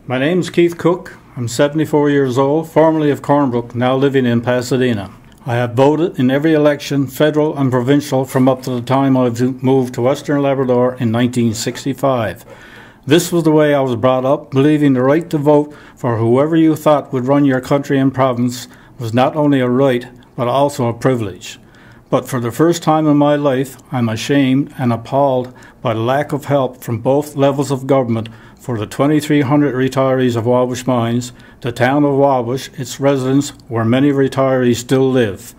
My name's Keith Cook. I'm 74 years old, formerly of Cornbrook, now living in Pasadena. I have voted in every election, federal and provincial, from up to the time I moved to Western Labrador in 1965. This was the way I was brought up, believing the right to vote for whoever you thought would run your country and province was not only a right, but also a privilege. But for the first time in my life, I'm ashamed and appalled by the lack of help from both levels of government for the 2,300 retirees of Wabush Mines, the town of Wabush, its residents, where many retirees still live.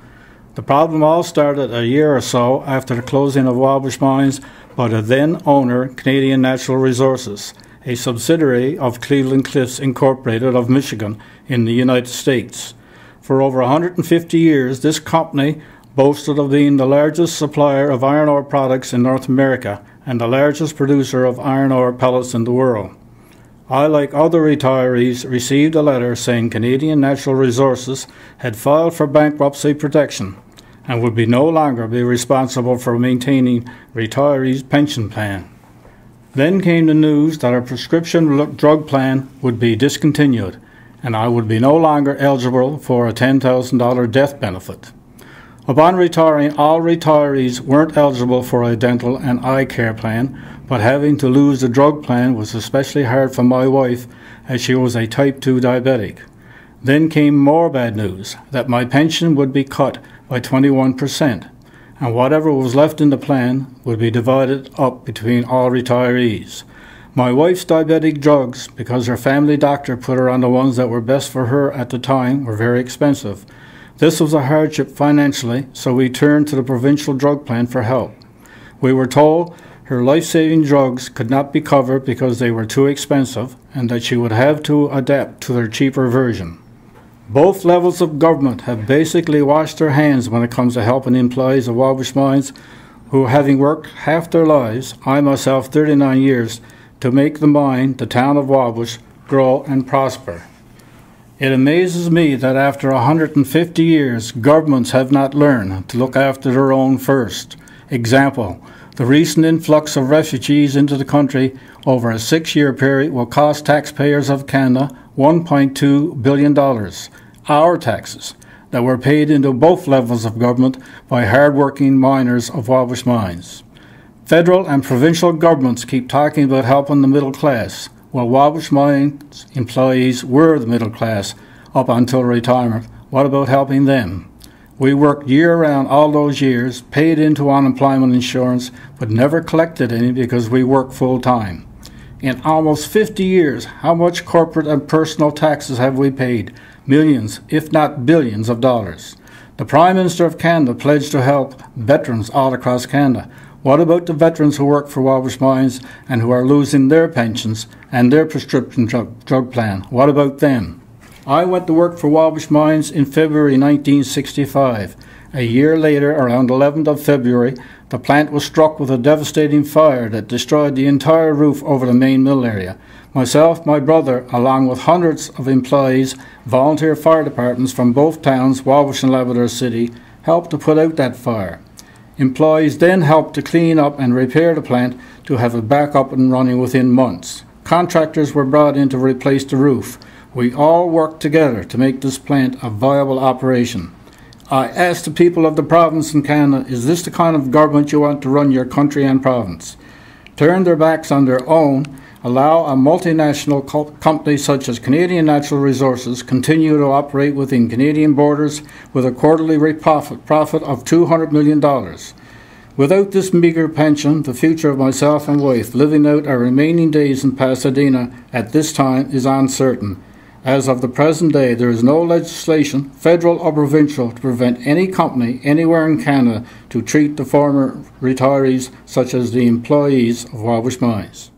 The problem all started a year or so after the closing of Wabush Mines by the then owner, Canadian Natural Resources, a subsidiary of Cleveland Cliffs Incorporated of Michigan in the United States. For over 150 years, this company boasted of being the largest supplier of iron ore products in North America and the largest producer of iron ore pellets in the world. I, like other retirees, received a letter saying Canadian Natural Resources had filed for bankruptcy protection and would no longer be responsible for maintaining retirees' pension plan. Then came the news that our prescription drug plan would be discontinued and I would be no longer eligible for a $10,000 death benefit. Upon retiring, all retirees weren't eligible for a dental and eye care plan, but having to lose the drug plan was especially hard for my wife as she was a type 2 diabetic. Then came more bad news, that my pension would be cut by 21%, and whatever was left in the plan would be divided up between all retirees. My wife's diabetic drugs, because her family doctor put her on the ones that were best for her at the time, were very expensive. This was a hardship financially, so we turned to the provincial drug plan for help. We were told her life-saving drugs could not be covered because they were too expensive and that she would have to adapt to their cheaper version. Both levels of government have basically washed their hands when it comes to helping employees of Wabush Mines who, having worked half their lives, I myself 39 years, to make the mine, the town of Wabush, grow and prosper. It amazes me that after 150 years, governments have not learned to look after their own first. Example, the recent influx of refugees into the country over a 6-year period will cost taxpayers of Canada $1.2 billion, our taxes, that were paid into both levels of government by hard-working miners of Wabush Mines. Federal and provincial governments keep talking about helping the middle class. Well, Wabush Mines employees were the middle class up until retirement. What about helping them? We worked year-round all those years, paid into unemployment insurance, but never collected any because we worked full-time. In almost 50 years, how much corporate and personal taxes have we paid? Millions, if not billions of dollars. The Prime Minister of Canada pledged to help veterans all across Canada. What about the veterans who work for Wabush Mines and who are losing their pensions and their prescription drug plan? What about them? I went to work for Wabush Mines in February 1965. A year later, around 11th of February, the plant was struck with a devastating fire that destroyed the entire roof over the main mill area. Myself, my brother, along with hundreds of employees, volunteer fire departments from both towns, Wabush and Labrador City, helped to put out that fire. Employees then helped to clean up and repair the plant to have it back up and running within months. Contractors were brought in to replace the roof. We all worked together to make this plant a viable operation. I asked the people of the province in Canada, is this the kind of government you want to run your country and province? Turn their backs on their own, allow a multinational company such as Canadian Natural Resources continue to operate within Canadian borders with a quarterly profit of $200 million. Without this meager pension, the future of myself and wife living out our remaining days in Pasadena at this time is uncertain. As of the present day, there is no legislation, federal or provincial, to prevent any company anywhere in Canada to treat the former retirees such as the employees of Wabush Mines.